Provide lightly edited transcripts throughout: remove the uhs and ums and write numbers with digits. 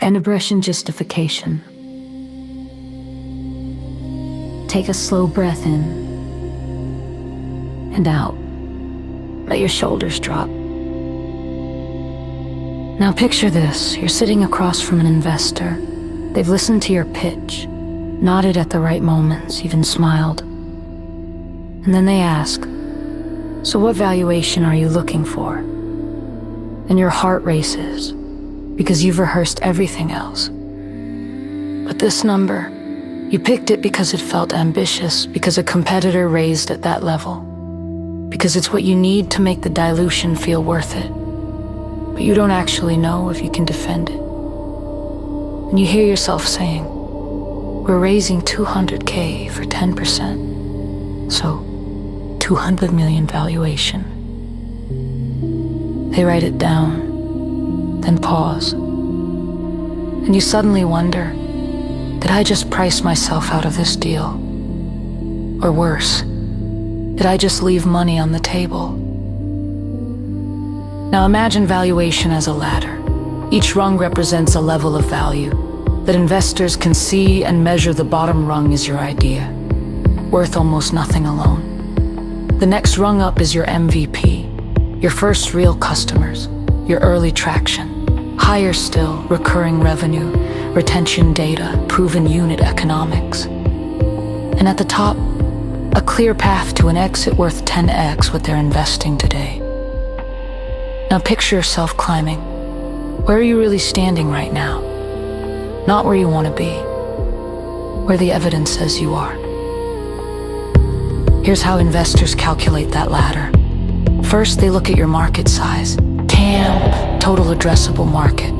and a brush in justification. Take a slow breath in and out. Let your shoulders drop. Now picture this. You're sitting across from an investor. They've listened to your pitch, nodded at the right moments, even smiled. And then they ask, "So what valuation are you looking for?" And your heart races because you've rehearsed everything else. But this number, you picked it because it felt ambitious, because a competitor raised at that level, because it's what you need to make the dilution feel worth it. But you don't actually know if you can defend it. And you hear yourself saying, "We're raising 200K for 10%. So 200 million valuation." They write it down, then pause. And you suddenly wonder, did I just price myself out of this deal? Or worse, did I just leave money on the table? Now imagine valuation as a ladder. Each rung represents a level of value that investors can see and measure. The bottom rung is your idea, worth almost nothing alone. The next rung up is your MVP, your first real customers, your early traction. Higher still, recurring revenue, retention data, proven unit economics. And at the top, a clear path to an exit worth 10x what they're investing today. Now picture yourself climbing. Where are you really standing right now? Not where you want to be, where the evidence says you are. Here's how investors calculate that ladder. First, they look at your market size. TAM, total addressable market.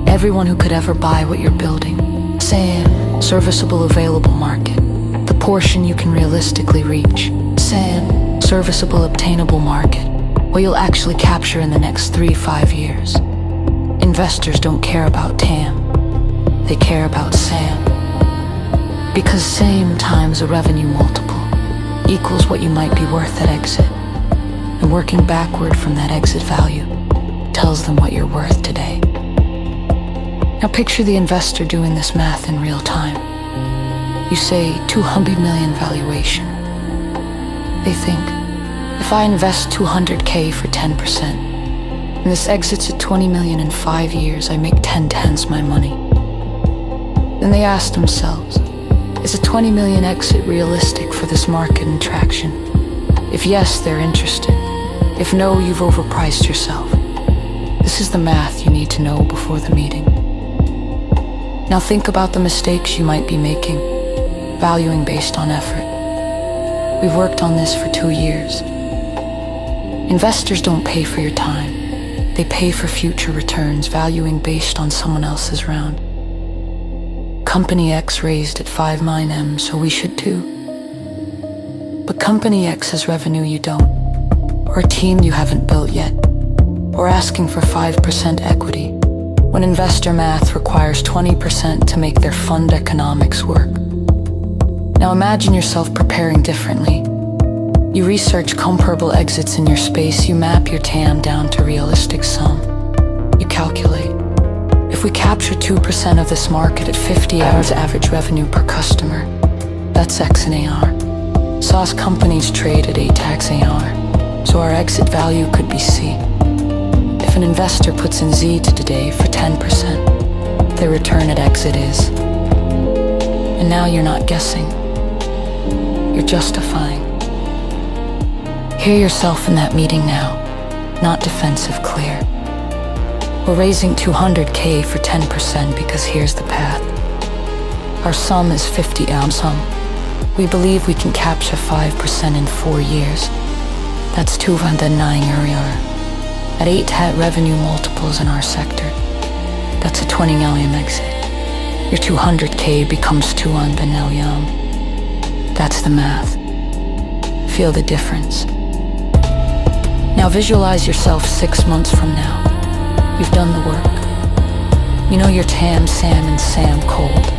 Everyone who could ever buy what you're building. SAM, serviceable available market. The portion you can realistically reach. SAM, serviceable obtainable market. What you'll actually capture in the next 3-5 years. Investors don't care about TAM. They care about SAM. Because SAM times a revenue multiple equals what you might be worth at exit. And working backward from that exit value tells them what you're worth today. Now picture the investor doing this math in real time. You say 200 million valuation. They think, if I invest 200K for 10%, and this exits at 20 million in 5 years, I make 10 times my money. Then they ask themselves, is a 20 million exit realistic for this market and traction? If yes, they're interested. If no, you've overpriced yourself. This is the math you need to know before the meeting. Now think about the mistakes you might be making, valuing based on effort. We've worked on this for 2 years. Investors don't pay for your time. They pay for future returns, valuing based on someone else's round. Company X raised at 5 M, so we should too. But Company X has revenue you don't, or a team you haven't built yet, or asking for 5% equity, when investor math requires 20% to make their fund economics work. Now imagine yourself preparing differently. You research comparable exits in your space, you map your TAM down to realistic sum. You calculate, if we capture 2% of this market at 50 hours average revenue per customer, that's X in AR. SaaS companies trade at 8x AR, so our exit value could be C. If an investor puts in Z to today for 10%, their return at exit is. And now you're not guessing, you're justifying. Hear yourself in that meeting now, not defensive, clear. We're raising 200K for 10% because here's the path. Our sum is 50 sum. We believe we can capture 5% in 4 years. That's 209 euro. At 8 hat revenue multiples in our sector, that's a 20 million exit. Your 200K becomes 200 million. That's the math. Feel the difference. Now visualize yourself 6 months from now. You've done the work. You know your TAM, SAM, and SAM cold.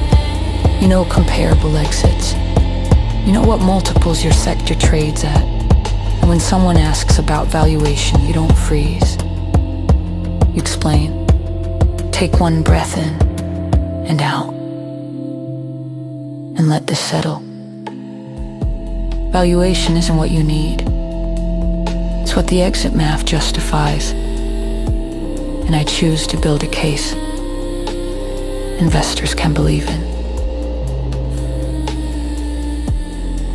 You know comparable exits. You know what multiples your sector trades at. And when someone asks about valuation, you don't freeze. You explain. Take one breath in and out. And let this settle. Valuation isn't what you need. It's what the exit math justifies. And I choose to build a case investors can believe in.